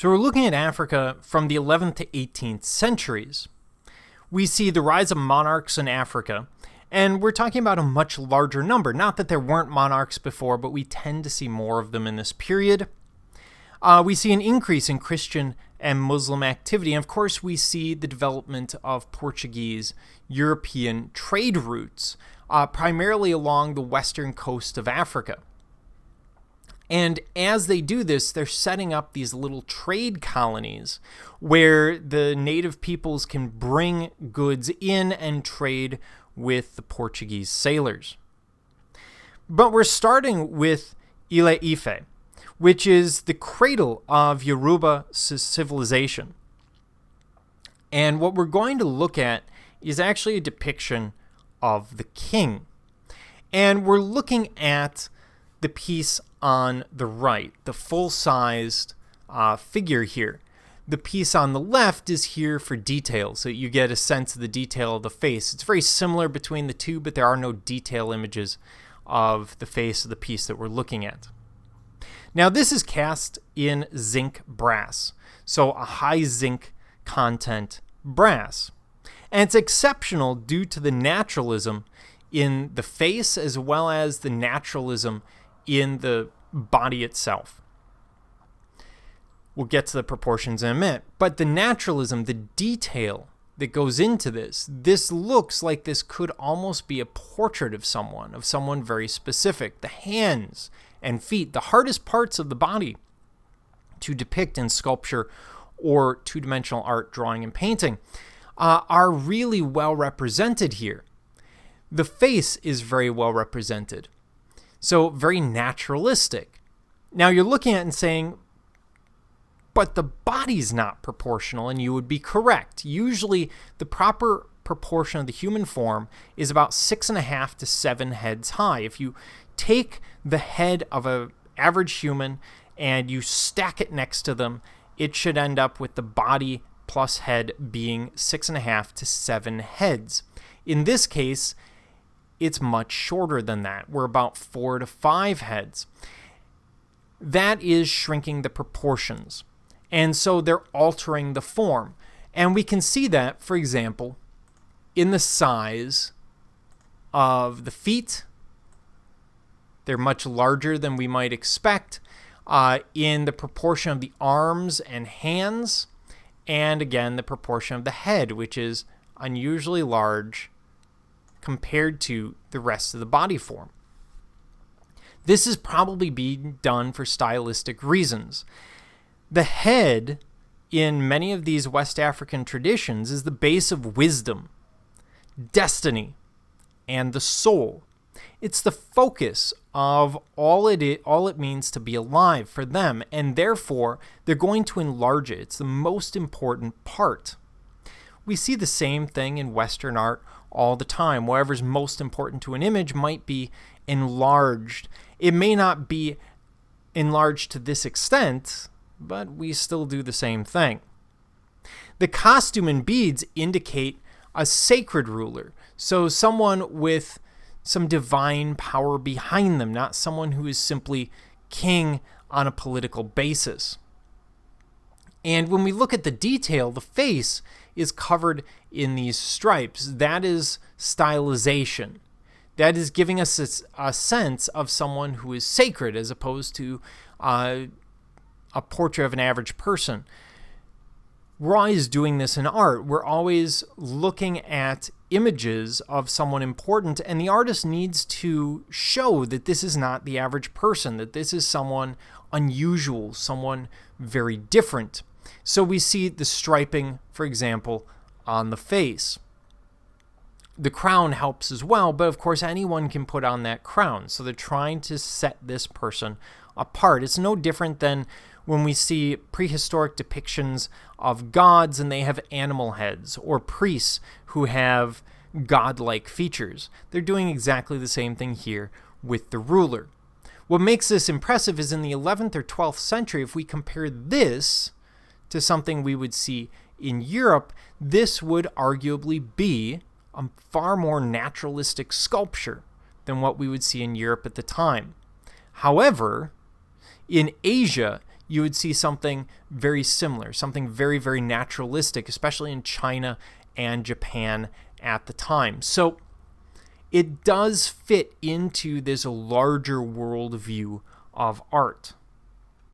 So we're looking at Africa from the 11th to 18th centuries. We see the rise of monarchs in Africa, and we're talking about a much larger number. Not that there weren't monarchs before, but we tend to see more of them in this period. We see an increase in Christian and Muslim activity, and of course we see the development of Portuguese European trade routes, primarily along the western coast of Africa. And as they do this, they're setting up these little trade colonies where the native peoples can bring goods in and trade with the Portuguese sailors. But we're starting with Ile-Ife, which is the cradle of Yoruba civilization. And what we're going to look at is actually a depiction of the king. And we're looking at the piece on the right, the full-sized figure here. The piece on the left is here for detail, so you get a sense of the detail of the face. It's very similar between the two, but there are no detail images of the face of the piece that we're looking at. Now, this is cast in zinc brass, so a high zinc content brass. And it's exceptional due to the naturalism in the face as well as the naturalism in the body itself. We'll get to the proportions in a minute, but the naturalism, the detail that goes into this looks like this could almost be a portrait of someone very specific. The hands and feet, the hardest parts of the body to depict in sculpture or two-dimensional art, drawing, and painting, are really well represented here. The face is very well represented. So very naturalistic. Now you're looking at it and saying, but the body's not proportional, and you would be correct. Usually the proper proportion of the human form is about 6.5 to 7 heads high. If you take the head of an average human and you stack it next to them, it should end up with the body plus head being 6.5 to 7 heads. In this case, it's much shorter than that. We're about 4 to 5 heads. That is shrinking the proportions. And so they're altering the form. And we can see that, for example, in the size of the feet. They're much larger than we might expect. In the proportion of the arms and hands. And again, the proportion of the head, which is unusually large compared to the rest of the body form. This is probably being done for stylistic reasons. The head, in many of these West African traditions, is the base of wisdom, destiny, and the soul. It's the focus of all it means to be alive for them, and therefore they're going to enlarge it. It's the most important part. We see the same thing in Western art all the time. Whatever's most important to an image might be enlarged. It may not be enlarged to this extent, but we still do the same thing. The costume and beads indicate a sacred ruler, so someone with some divine power behind them, not someone who is simply king on a political basis. And when we look at the detail, the face is covered in these stripes. That is stylization. That is giving us a sense of someone who is sacred as opposed to a portrait of an average person. We're always doing this in art. We're always looking at images of someone important, and the artist needs to show that this is not the average person, that this is someone unusual, someone very different. So we see the striping, for example, on the face. The crown helps as well, but of course anyone can put on that crown. So they're trying to set this person apart. It's no different than when we see prehistoric depictions of gods and they have animal heads, or priests who have godlike features. They're doing exactly the same thing here with the ruler. What makes this impressive is in the 11th or 12th century, if we compare this to something we would see in Europe, this would arguably be a far more naturalistic sculpture than what we would see in Europe at the time. However, in Asia, you would see something very similar, something very, very naturalistic, especially in China and Japan at the time. So it does fit into this larger worldview of art.